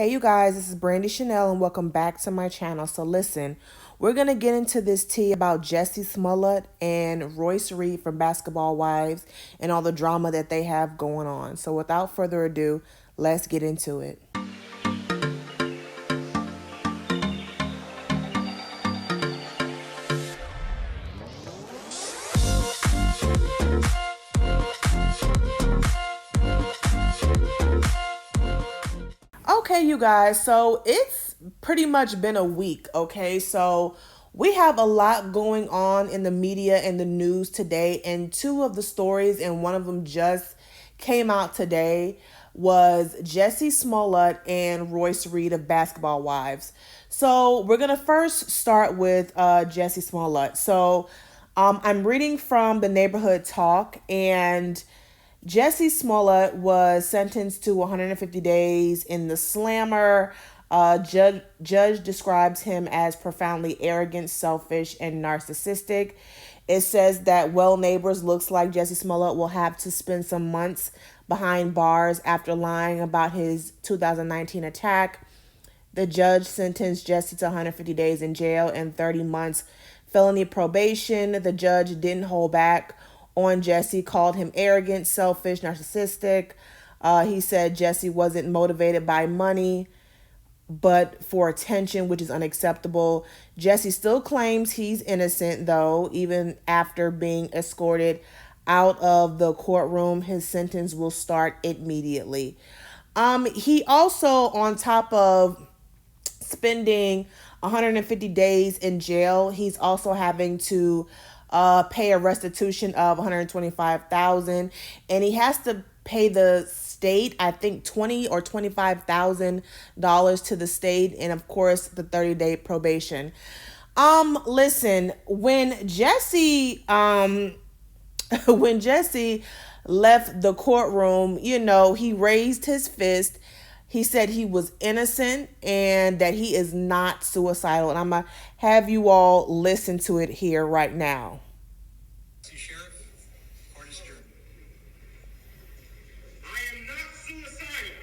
Hey you guys, this is Brandy Chanel and welcome back to my channel. So listen, we're going to get into this tea about Jussie Smollett and Royce Reed from Basketball Wives and all the drama that they have going on. So without further ado, let's get into it. Okay, you guys, so it's pretty much been a week, okay? So we have a lot going on in the media and the news today, and two of the stories, and one of them just came out today, was Jussie Smollett and Royce Reed of Basketball Wives. So we're gonna first start with Jussie Smollett. I'm reading from the Neighborhood Talk, and Jussie Smollett was sentenced to 150 days in the slammer. Judge describes him as profoundly arrogant, selfish, and narcissistic. It says that Well Neighbors looks like Jussie Smollett will have to spend some months behind bars after lying about his 2019 attack. The judge sentenced Jussie to 150 days in jail and 30 months felony probation. The judge didn't hold back on Jussie, called him arrogant, selfish, narcissistic. He said Jussie wasn't motivated by money, but for attention, which is unacceptable. Jussie still claims he's innocent, though, even after being escorted out of the courtroom. His sentence will start immediately. He also, on top of spending 150 days in jail, he's also having to pay a restitution of 125,000, and he has to pay the state, I think, 20 or 25,000 dollars to the state, and of course the 30-day probation. Listen, when Jussie when Jussie left the courtroom, he raised his fist. He said he was innocent and that he is not suicidal. And I'm going to have you all listen to it here right now. Sheriff, court is adjourned. I am not suicidal.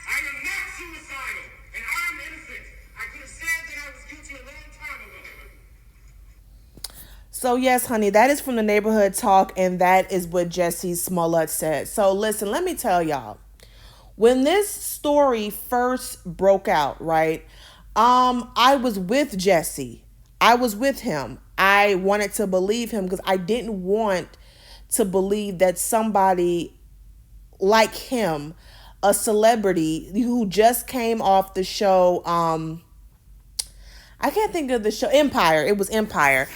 I am not suicidal. And I am innocent. I could have said that I was guilty a long time ago. So yes, honey, that is from the Neighborhood Talk, and that is what Jussie Smollett said. So listen, let me tell y'all. When this story first broke out, right, I was with Jussie. I was with him. I wanted to believe him because I didn't want to believe that somebody like him, a celebrity who just came off the show, I can't think of the show, Empire. It was Empire.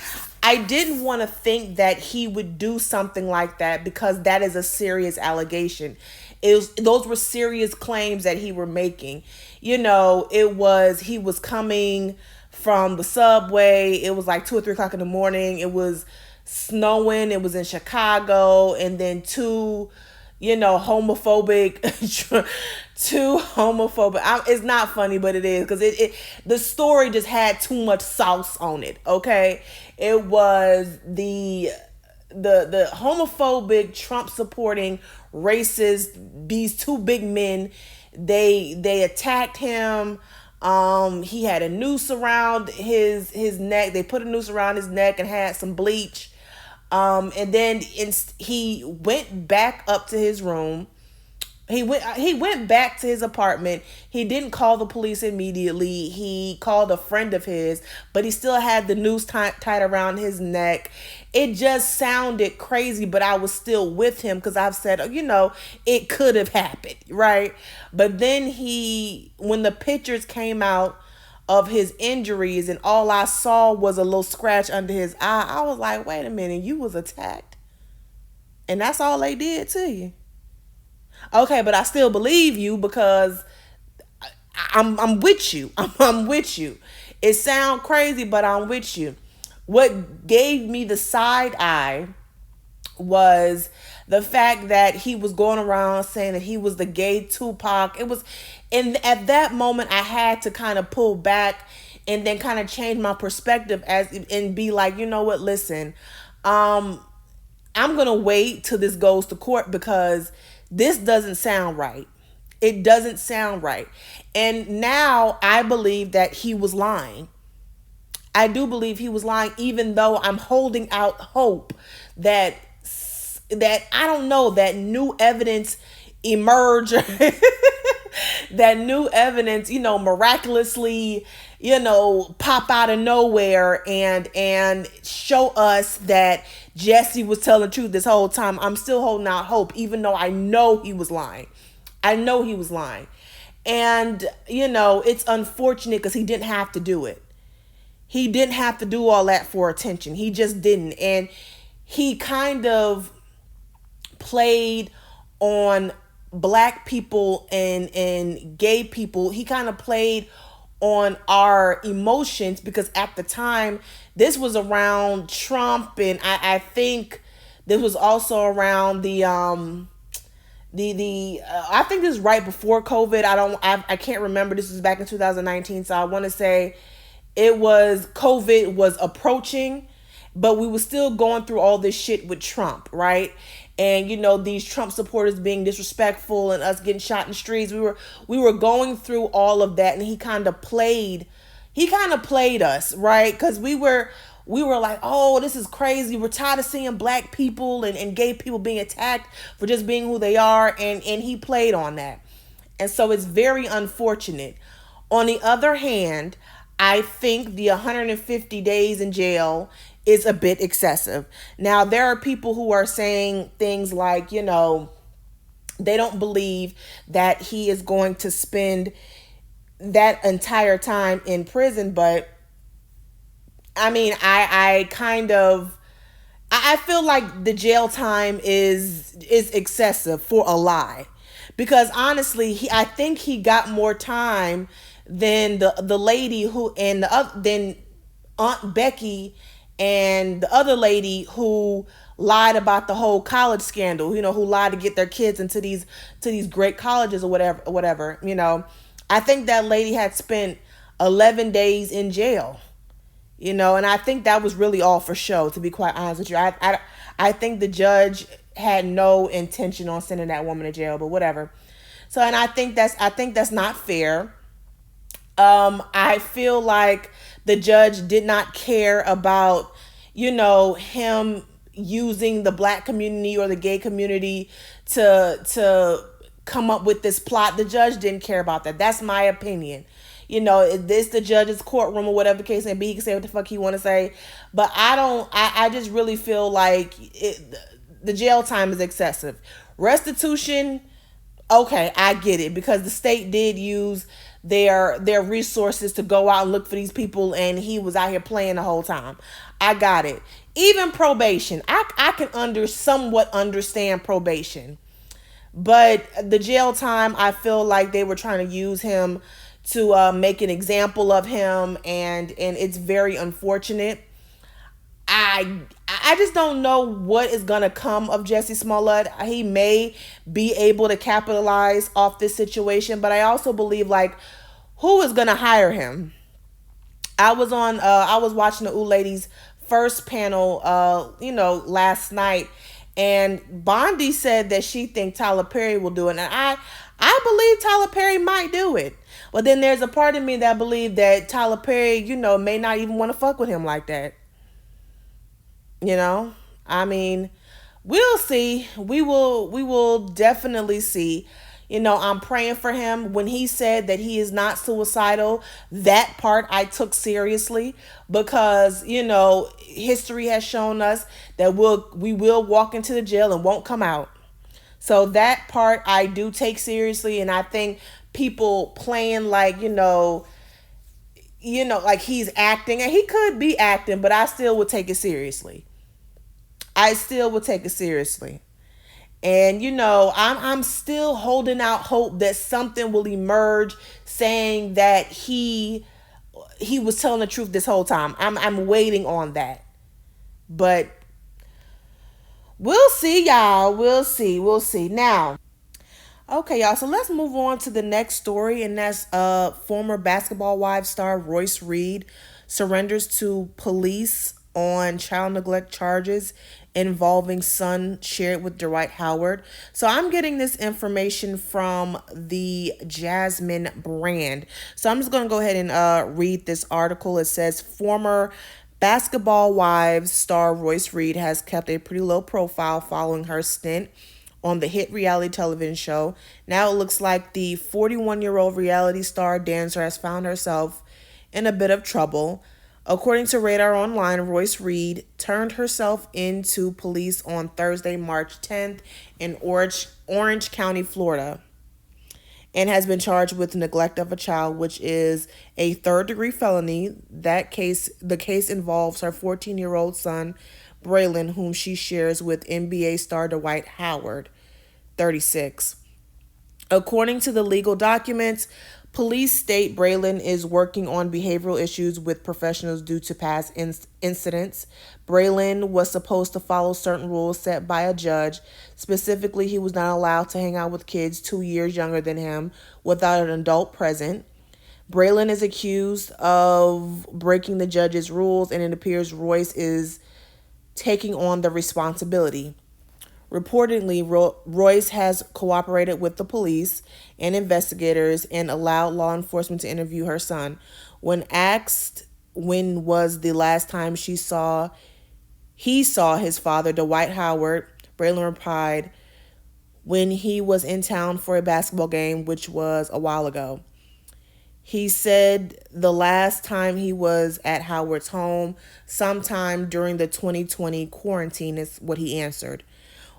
I didn't want to think that he would do something like that because that is a serious allegation. Those were serious claims that he were making. He was coming from the subway. It was like 2 or 3 o'clock in the morning. It was snowing. It was in Chicago, and then two homophobic, too homophobic. It's not funny, but it is because the story just had too much sauce on it. Okay, it was the homophobic, Trump supporting, racist. These two big men, they attacked him. He had a noose around his neck. They put a noose around his neck and had some bleach. And then he went back up to his room. He went back to his apartment. He didn't call the police immediately. He called a friend of his, but he still had the noose tied around his neck. It just sounded crazy, but I was still with him because I've said, it could have happened, right? But then when the pictures came out of his injuries and all I saw was a little scratch under his eye, I was like, wait a minute, you was attacked? And that's all they did to you? Okay, but I still believe you because I'm with you. I'm with you. It sounds crazy, but I'm with you. What gave me the side eye was the fact that he was going around saying that he was the gay Tupac. And at that moment, I had to kind of pull back and then kind of change my perspective and be like, you know what? Listen, I'm gonna wait till this goes to court because this doesn't sound right. It doesn't sound right. And now I believe that he was lying. I do believe he was lying, even though I'm holding out hope that I don't know, that new evidence emerge, that new evidence, miraculously, pop out of nowhere and show us that Jussie was telling the truth this whole time. I'm still holding out hope, even though I know he was lying. I know he was lying. And, it's unfortunate because he didn't have to do it. He didn't have to do all that for attention. He just didn't. And he kind of played on black people and gay people. He kind of played on our emotions because at the time this was around Trump, and I think this was also around the I think this is right before COVID. I can't remember. This was back in 2019, so I want to say it was COVID was approaching, but we were still going through all this shit with Trump, right? And these Trump supporters being disrespectful and us getting shot in the streets. We were going through all of that, and he kind of played us, right? Because we were like, oh, this is crazy. We're tired of seeing black people and gay people being attacked for just being who they are. And he played on that. And so it's very unfortunate. On the other hand, I think the 150 days in jail is a bit excessive. Now, there are people who are saying things like, they don't believe that he is going to spend that entire time in prison. But I mean, I feel like the jail time is excessive for a lie, because honestly, I think he got more time than the lady who and the than Aunt Becky and the other lady who lied about the whole college scandal. Who lied to get their kids into these great colleges or whatever. I think that lady had spent 11 days in jail. And I think that was really all for show, to be quite honest with you. I think the judge had no intention on sending that woman to jail, but whatever. So, and I think that's not fair. I feel like the judge did not care about, him using the black community or the gay community to come up with this plot. The judge didn't care about that. That's my opinion. This the judge's courtroom or whatever the case may be. He can say what the fuck he want to say, but I just really feel like the jail time is excessive. Restitution, okay, I get it, because the state did use their resources to go out and look for these people, and he was out here playing the whole time. I got it. Even probation, I can somewhat understand probation, but the jail time, I feel like they were trying to use him to make an example of him, and it's very unfortunate. I just don't know what is gonna come of Jussie Smollett. He may be able to capitalize off this situation, but I also believe, like, who is gonna hire him? I was watching the Ladies first panel last night, and Bondi said that she thinks Tyler Perry will do it, and I believe Tyler Perry might do it. But then there's a part of me that believe that Tyler Perry, may not even want to fuck with him like that. I mean, we'll see. We will definitely see. I'm praying for him. When he said that he is not suicidal, that part I took seriously, because, history has shown us that we will walk into the jail and won't come out. So that part I do take seriously, and I think people playing like, like he's acting, and he could be acting, but I still would take it seriously. I still would take it seriously. And I'm still holding out hope that something will emerge saying that he was telling the truth this whole time. I'm waiting on that. But we'll see, y'all. We'll see. We'll see. Now, okay, y'all. So let's move on to the next story, and that's former Basketball Wives star Royce Reed surrenders to police on child neglect charges involving son shared with Dwight Howard. So I'm getting this information from the Jasmine brand. So I'm just going to go ahead and read this article. It says former Basketball Wives star Royce Reed has kept a pretty low profile following her stint on the hit reality television show. Now it looks like the 41-year-old reality star dancer has found herself in a bit of trouble. According to Radar Online, Royce Reed turned herself into police on Thursday, March 10th in Orange County, Florida, and has been charged with neglect of a child, which is a third-degree felony. The case involves her 14-year-old son, Braylon, whom she shares with NBA star Dwight Howard, 36. According to the legal documents, police state Braylon is working on behavioral issues with professionals due to past incidents. Braylon was supposed to follow certain rules set by a judge. Specifically, he was not allowed to hang out with kids 2 years younger than him without an adult present. Braylon is accused of breaking the judge's rules, and it appears Royce is taking on the responsibility. Reportedly, Royce has cooperated with the police and investigators and allowed law enforcement to interview her son. When asked when was the last time he saw his father, Dwight Howard, Braylon replied, when he was in town for a basketball game, which was a while ago. He said the last time he was at Howard's home, sometime during the 2020 quarantine, is what he answered.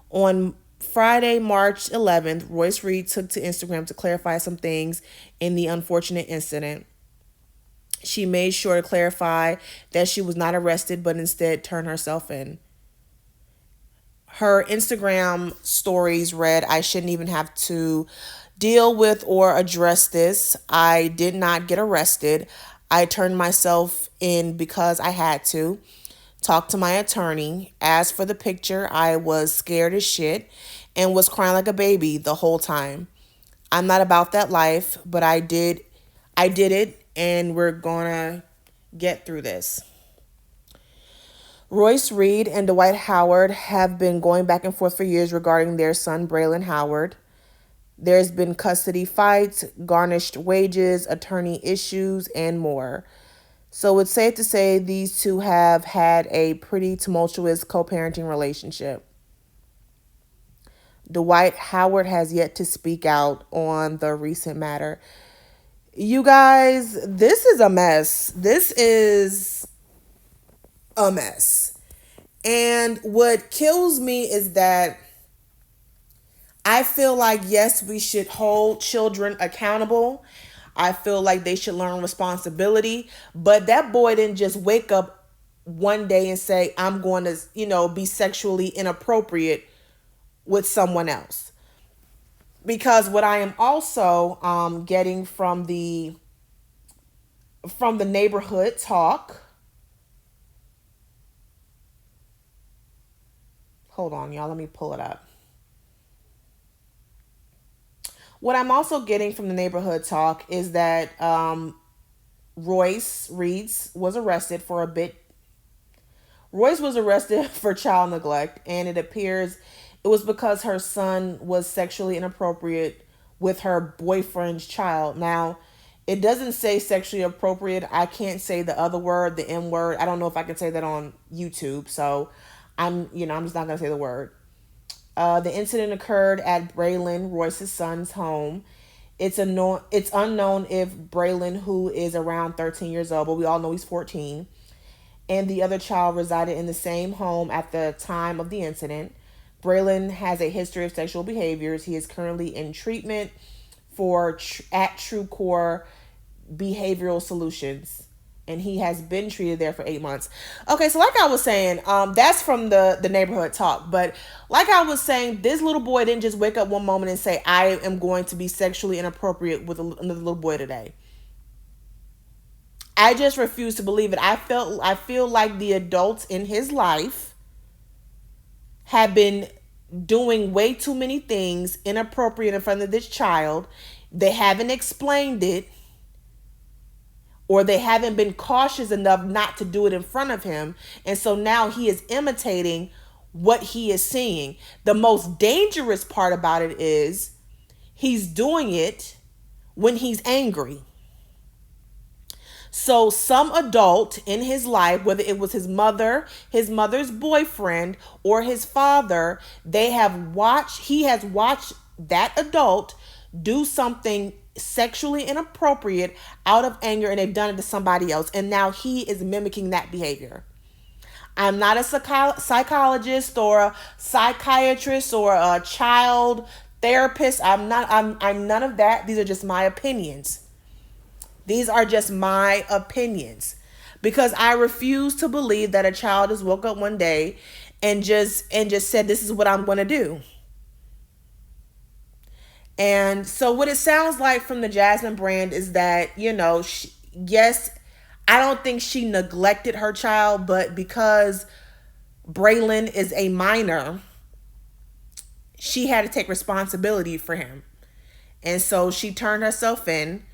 On Friday, March 11th, Royce Reed took to Instagram to clarify some things in the unfortunate incident. She made sure to clarify that she was not arrested, but instead turned herself in. Her Instagram stories read, I shouldn't even have to deal with or address this. I did not get arrested. I turned myself in because I had to. Talked to my attorney. As for the picture, I was scared as shit and was crying like a baby the whole time. I'm not about that life, but I did it, and we're gonna get through this. Royce Reed and Dwight Howard have been going back and forth for years regarding their son, Braylon Howard. There's been custody fights, garnished wages, attorney issues, and more. So it's safe to say these two have had a pretty tumultuous co-parenting relationship. Dwight Howard has yet to speak out on the recent matter. You guys, this is a mess. This is a mess. And what kills me is that I feel like, yes, we should hold children accountable. I feel like they should learn responsibility. But that boy didn't just wake up one day and say, I'm going to, be sexually inappropriate with someone else. Because what I am also getting from the neighborhood talk. Hold on, y'all. Let me pull it up. What I'm also getting from the neighborhood talk is that Royce Reeds was arrested for a bit. Royce was arrested for child neglect, and it appears it was because her son was sexually inappropriate with her boyfriend's child. Now, it doesn't say sexually appropriate. I can't say the other word, the M word. I don't know if I can say that on YouTube, so I'm just not gonna say the word. The incident occurred at Braylon, Royce's son's home. It's unknown if Braylon, who is around 13 years old, but we all know he's 14, and the other child resided in the same home at the time of the incident. Braylon has a history of sexual behaviors. He is currently in treatment at True Core Behavioral Solutions, and he has been treated there for 8 months. Okay, so like I was saying, that's from the neighborhood talk. But like I was saying, this little boy didn't just wake up one moment and say, I am going to be sexually inappropriate with another little boy today. I just refuse to believe it. I feel like the adults in his life have been doing way too many things inappropriate in front of this child. They haven't explained it. or they haven't been cautious enough not to do it in front of him. And so now he is imitating what he is seeing. The most dangerous part about it is he's doing it when he's angry. So some adult in his life, whether it was his mother, his mother's boyfriend, or his father, he has watched that adult do something sexually inappropriate out of anger, and they've done it to somebody else. And now he is mimicking that behavior. I'm not a psychologist or a psychiatrist or a child therapist. I'm none of that. These are just my opinions. These are just my opinions, because I refuse to believe that a child just woke up one day and just said, this is what I'm going to do. And so what it sounds like from the Jasmine brand is that, yes, I don't think she neglected her child, but because Braylon is a minor, she had to take responsibility for him. And so she turned herself in,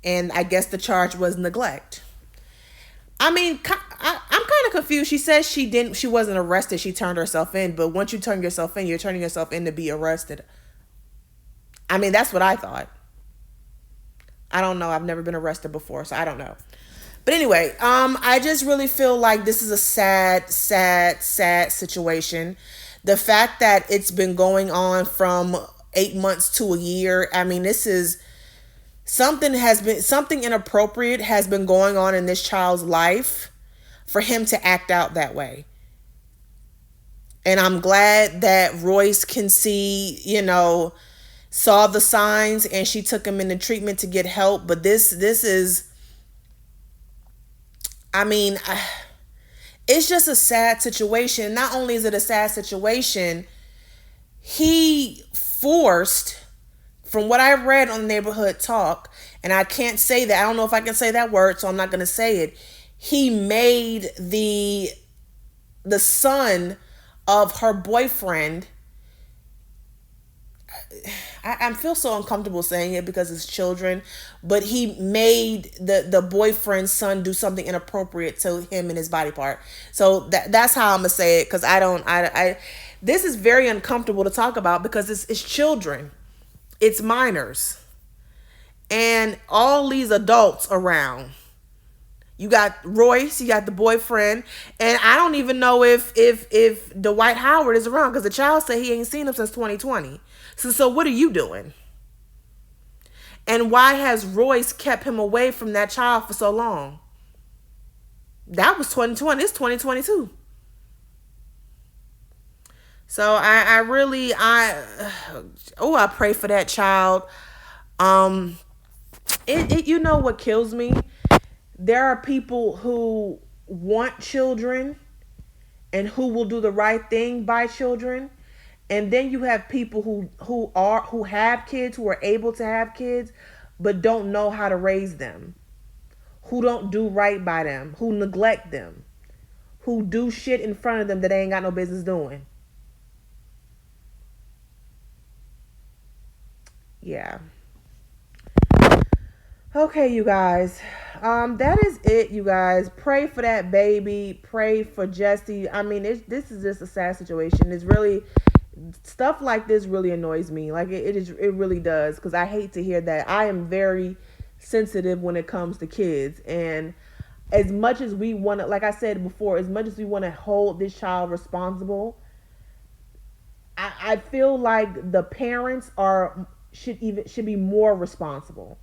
and I guess the charge was neglect. I mean, I'm kind of confused. She says she wasn't arrested. She turned herself in, but once you turn yourself in, you're turning yourself in to be arrested. I mean, that's what I thought. I don't know. I've never been arrested before, so I don't know. But anyway, I just really feel like this is a sad, sad, sad situation. The fact that it's been going on from 8 months to a year. I mean, this is something inappropriate has been going on in this child's life for him to act out that way. And I'm glad that Royce can see, saw the signs, and she took him into treatment to get help. But this is, I mean, it's just a sad situation. Not only is it a sad situation, he forced, from what I read on Neighborhood Talk, and I can't say that, I don't know if I can say that word, so I'm not going to say it. He made the son of her boyfriend, I feel so uncomfortable saying it because it's children, but he made the boyfriend's son do something inappropriate to him and his body part. So that's how I'm gonna say it, because I this is very uncomfortable to talk about because it's children, it's minors, and all these adults around. You got Royce, you got the boyfriend, and I don't even know if Dwight Howard is around, because the child said he ain't seen him since 2020. So what are you doing? And why has Royce kept him away from that child for so long? That was 2020. It's 2022. So I pray for that child. You know what kills me? There are people who want children and who will do the right thing by children. And then you have people who have kids, who are able to have kids, but don't know how to raise them, who don't do right by them, who neglect them, who do shit in front of them that they ain't got no business doing. Yeah. Okay, you guys. That is it, you guys. Pray for that baby. Pray for Jussie. I mean, this is just a sad situation. It's really, stuff like this really annoys me. Like it really does, because I hate to hear that. I am very sensitive when it comes to kids, and as much as we want to, like I said before, as much as we want to hold this child responsible, I feel like the parents should be more responsible.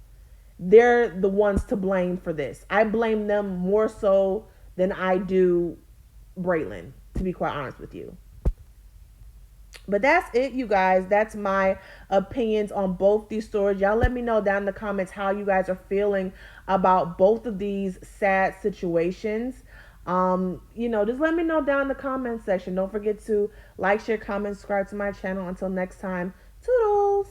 They're the ones to blame for this. I blame them more so than I do Braylon, to be quite honest with you. But that's it, you guys. That's my opinions on both these stories. Y'all let me know down in the comments how you guys are feeling about both of these sad situations. Just let me know down in the comment section. Don't forget to like, share, comment, subscribe to my channel. Until next time, toodles.